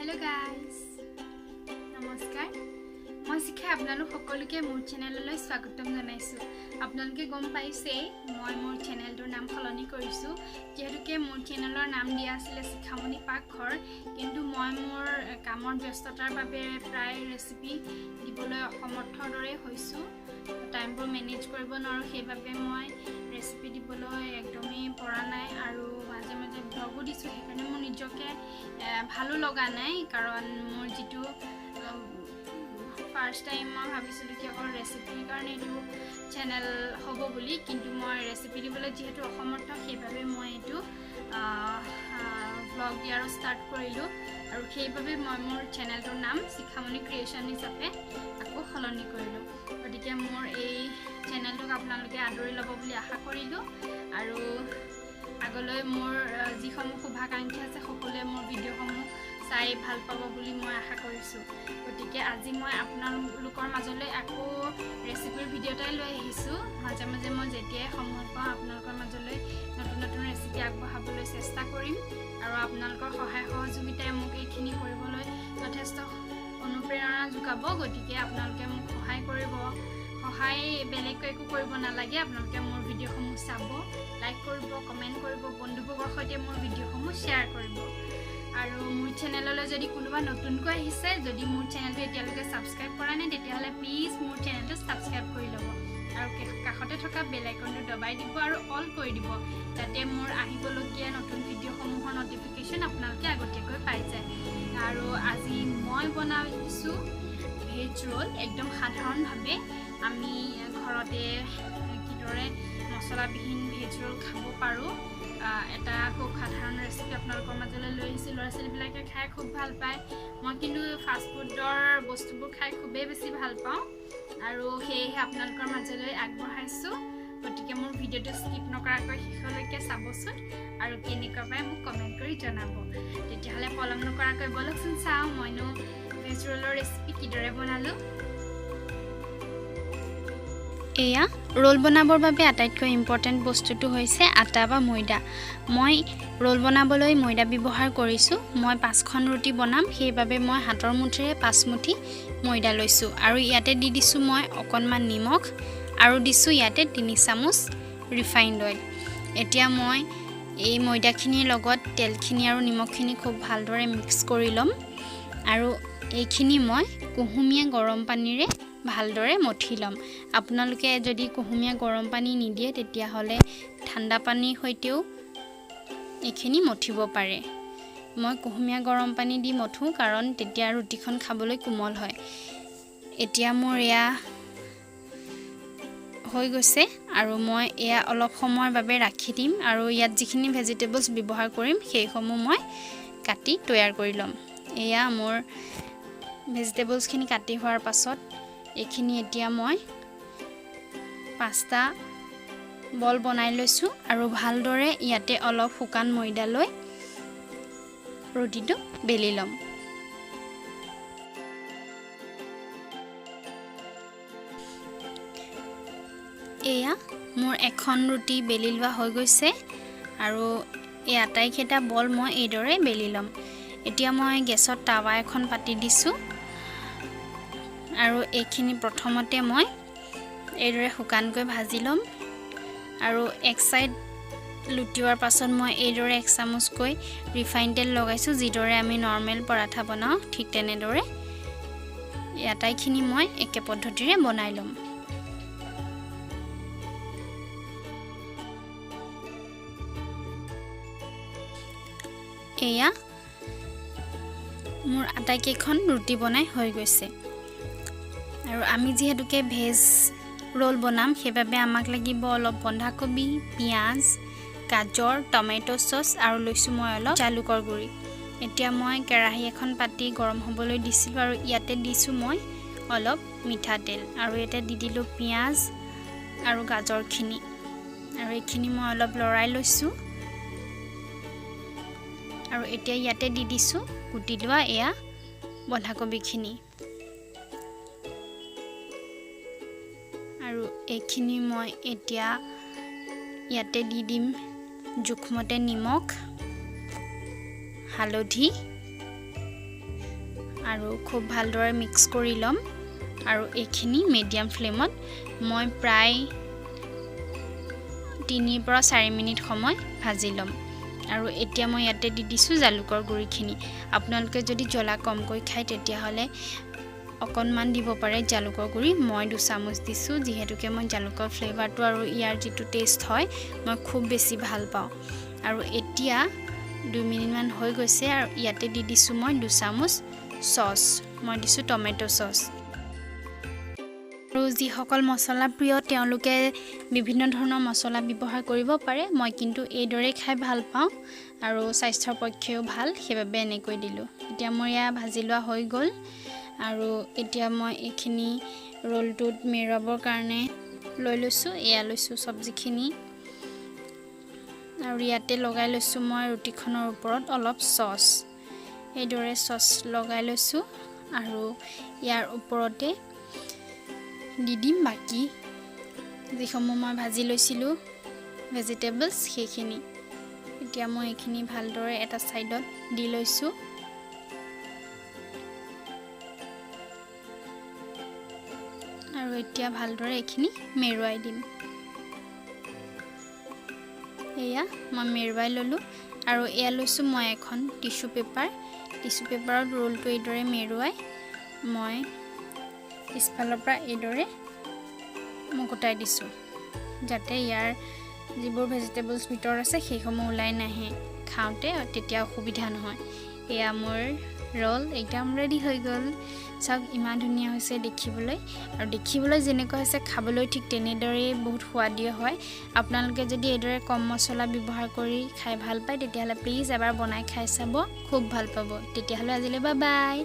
Hello guys, নমস্কাৰ মই শিখা আপোনালোক সকলোকে মোৰ চেনেললৈ স্বাগতম জনাইছো আপোনালোকে গম পাইছে মই মোৰ চেনেলটোৰ নাম সলনি কৰিছো যেহেতুকে মোৰ চেনেলৰ নাম দিয়া আছিল শিখামণি পাকঘৰ কিন্তু মই মোৰ কামৰ ব্যস্ততাৰ বাবে প্ৰায় ৰেচিপি দিবলৈ অসমৰ্থ দৰে হৈছো টাইমবোৰ মেনেজ কৰিব নোৱাৰো সেইবাবে মই ৰেচিপি দিবলৈ একদমই পৰা নাই আৰু মাজে মাজে ব্লগো দিছো সেইকাৰণে মোৰ নিজকে ভালো লগা নাই কাৰণ মোৰ যেটো ফাৰ্স্ট টাইম মই ভাবিছিলো কি অকল ৰেচিপিৰ কাৰণে এইটো চেনেল হ'ব বুলি কিন্তু মই ৰেচিপি দিবলৈ যেহেতু অসমৰ্থ সেইবাবে মই এইটো ব্লগ দিয়াৰ ষ্টাৰ্ট কৰিলো আৰু সেইবাবে মই মোৰ চেনেলটোৰ নাম শিখামণি ক্ৰিয়েচন হিচাপে আকৌ সলনি কৰিলো গতিকে মোৰ এই চেনেলটোক আপোনালোকে আদৰি ল'ব বুলি আশা কৰিলো আৰু আগলৈ মোৰ যিসমূহ শুভাকাংক্ষী আছে সকলোৱে মোৰ ভিডিঅ'সমূহ চাই ভাল পাব বুলি মই আশা কৰিছো গতিকে আজি মই আপোনালোকৰ মাজলৈ আকৌ ৰেচিপিৰ ভিডিঅ' এটাই লৈ আহিছো মাজে মাজে মই যেতিয়াই সময় পাওঁ আপোনালোকৰ মাজলৈ নতুন নতুন ৰেচিপি আগবঢ়াবলৈ চেষ্টা কৰিম আৰু আপোনালোকৰ সহায় সহযোগিতাই মোক এইখিনি কৰিবলৈ যথেষ্ট অনুপ্ৰেৰণা যোগাব গতিকে আপোনালোকে মোক সহায় কৰিব সহায় বেলেগ একো কৰিব নালাগে আপোনালোকে মোৰ ভিডিঅ'সমূহ চাব লাইক কৰিব কমেন্ট কৰিব বন্ধুবৰ্গৰ সৈতে মোৰ ভিডিঅ'সমূহ শ্বেয়াৰ কৰিব আৰু মোৰ চেনেললৈ যদি কোনোবা নতুনকৈ আহিছে যদি মোৰ চেনেলটো এতিয়ালৈকে সাবস্ক্ৰাইব কৰা নাই তেতিয়াহলে প্লিজ মোৰ চেনেলটো সাবস্ক্ৰাইব কৰি ল'ব আৰু কাষতে থকা বেল আইকনটো দবাই দিব আৰু অল কৰি দিব যাতে মোৰ আহিবলগীয়া নতুন ভিডিঅ'সমূহৰ নটিফিকেশন আপোনালোকে আগতীয়াকৈ পাই যায় আৰু আজি মই বনাইছো ভেজ ৰোল একদম সাধাৰণভাৱে আমি ঘৰতে কিদৰে মছলাবিহীন ভেজ ৰোল খাব পাৰো এটা খুব সাধাৰণ ৰেচিপি আপোনালোকৰ মাজলৈ লৈ আহিছো ল'ৰা-ছোৱালীবিলাকে খাই খুব ভাল পায় মই কিন্তু ফাষ্ট ফুডৰ বস্তুবোৰ খাই খুবেই বেছি ভাল পাওঁ আৰু সেয়েহে আপোনালোকৰ মাজলৈ আগবঢ়াইছো গতিকে মোৰ ভিডিঅ'টো স্কিপ নকৰাকৈ শেষলৈকে চাবচোন আৰু কেনেকুৱা পায় মোক কমেন্ট কৰি জনাব তেতিয়াহ'লে পলম নকৰাকৈ বলকচোন চাওঁ মইনো ভেজ ৰোলৰ ৰেচিপি কিদৰে বনালো এয়া ৰোল বনাবৰ বাবে আটাইতকৈ ইম্পৰ্টেন্ট বস্তুটো হৈছে আটা বা ময়দা মই ৰোল বনাবলৈ ময়দা ব্যৱহাৰ কৰিছো মই 5খন ৰুটি বনাম সেইবাবে মই হাতৰ মুঠিৰে 5 মুঠি ময়দা লৈছো আৰু ইয়াতে দি দিছো মই অকনমান নিমখ আৰু দিছো ইয়াতে 3 চামুচ ৰিফাইন্ড অইল এতিয়া মই এই ময়দাখিনিৰ লগত তেলখিনি আৰু নিমখখিনি খুব ভালদৰে মিক্স কৰি লম আৰু এইখিনি মই কুহুমীয়া গৰম পানীৰে ভালদৰে মঠি লম আপোনালোকে যদি কুহুমীয়া গৰম পানী নিদিয়ে তেতিয়া হলে ঠাণ্ডা পানীৰ হৈতেও এইখিনি মঠিব পাৰে মই কুহুমীয়া গৰম পানী দি মঠো কাৰণ তেতিয়া ৰুটিখন খাবলৈ কোমল হয় এতিয়া মোৰ এয়া হৈ গৈছে আৰু মই এয়া অলপ সময়ৰ বাবে ৰাখি দিম আৰু ইয়াত যিখিনি ভেজিটেবলছ ব্যৱহাৰ কৰিম সেইসমূহ মই কাটি তৈয়াৰ কৰি লম এয়া মোৰ ভেজিটেবলছ খিনি কাটি হোৱাৰ পাছত এইখিনি এতিয়া মই 5টা বল বনাই লৈছো আৰু ভালদৰে ইয়াতে অলপ শুকান ময়দা লৈ ৰুটিটো বেলি লম এয়া মোৰ এখন ৰুটি বেলি লোৱা হৈ গৈছে আৰু এই আটাইকেইটা বল মই এইদৰে বেলি লম এতিয়া মই গেছত তাৱা এখন পাতি দিছো আৰু এইখিনি প্ৰথমতে মই এইদৰে শুকানকৈ ভাজি লম আৰু এক সাইড লুটিওৱাৰ পাছত মই এইদৰে 1 চামুচকৈ ৰিফাইন্ড তেল লগাইছো যিদৰে আমি নৰমেল পৰাঠা বনাও ঠিক তেনেদৰে আটাইখিনি মই একে পদ্ধতিৰে বনাই লম এয়া মোৰ আটাইকেইখন ৰুটি বনাই হৈ গৈছে আৰু আমি যেহেতুকে ভেজ ৰোল বনাম সেইবাবে আমাক লাগিব অলপ বন্ধাকবি পিয়াজ গাজৰ টমেটো সস আৰু লৈছো মই অলপ জালুকৰ গুৰি এতিয়া মই কেৰাহী এখন পাতি গৰম হ'বলৈ দিছিলো আৰু ইয়াতে দিছো মই অলপ মিঠা তেল আৰু ইয়াতে দি দিলো পিয়াজ আৰু গাজৰখিনি আৰু এইখিনি মই অলপ লৰাই লৈছো আৰু এতিয়া ইয়াতে দি দিছো কুটি লোৱা এয়া বন্ধাকবিখিনি আৰু এইখিনি মই এতিয়া ইয়াতে দি দিম জুখমতে নিমখ হালধি আৰু খুব ভালদৰে মিক্স কৰি লম আৰু এইখিনি মিডিয়াম ফ্লেমত মই প্ৰায় 3 পৰা 4 মিনিট সময় ভাজি লম আৰু এতিয়া মই ইয়াতে দি দিছো জালুকৰ গুৰিখিনি আপোনালোকে যদি জ্বলা কমকৈ খায় তেতিয়া হলে অকনমান দিব পাৰে জালুকৰ গুৰি মই 2 চামুচ দিছো যেহেতুকে মই জালুকৰ ফ্লেভাৰটো আৰু ইয়াৰ যেটো টেষ্ট হয় মই খুব বেছি ভাল পাওঁ আৰু এতিয়া 2 মিনিট মান হৈ গৈছে আৰু ইয়াতে দি দিছো মই 2 চামুচ সস মই দিছো টমেটো সস আৰু যিসকল মছলা প্ৰিয় তেওঁলোকে বিভিন্ন ধৰণৰ মছলা ব্যৱহাৰ কৰিব পাৰে মই কিন্তু এইদৰে খাই ভাল পাওঁ আৰু স্বাস্থ্যৰ পক্ষেও ভাল সেইবাবে এনেকৈ দিলো এতিয়া মোৰ ইয়া ভাজি লোৱা হৈ গল আৰু এতিয়া মই এইখিনি ৰোলটোত মেৰাবৰ কাৰণে লৈ লৈছো এয়া লৈছো সবজিখিনি আৰু ইয়াতে লগাই লৈছো মই ৰুটিখনৰ ওপৰত অলপ সস এইদৰে সস লগাই লৈছো আৰু ইয়াৰ ওপৰতে দি দিম বাকি যিসমূহ মই ভাজি লৈছিলো ভেজিটেবলছ সেইখিনি এতিয়া মই এইখিনি ভালদৰে এটা সাইডত দি লৈছো আৰু এতিয়া ভালদৰে এইখিনি মেৰুৱাই দিম এয়া মই মেৰুৱাই ললো আৰু এয়া লৈছো মই এখন টিস্যু পেপাৰত ৰোলটো এইদৰে মেৰুৱাই মই ইসফালৰ পৰা এইদৰে মুকুটাই দিছো যাতে ইয়াৰ যিবোৰ ভেজিটেবলছ ভিতৰ আছে সেইসমূহ ওলাই নাহে খাওঁতে তেতিয়া অসুবিধা নহয় এয়া মোৰ ৰোল একদম ৰেডি হৈ গল সব ইমান ধুনীয়া হৈছে দেখিবলৈ আৰু দেখিবলৈ যেনেকৈ হৈছে খাবলৈ ঠিক তেনেদৰে বহুত সোৱাদীয় হয় আপোনালোকে যদি এইদৰে কম মছলা ব্যৱহাৰ কৰি খাই ভাল পায় তেতিয়াহলে প্লিজ এবাৰ বনাই খাই চাব খুব ভাল পাব তেতিয়াহলে আজিলৈ বাই বাই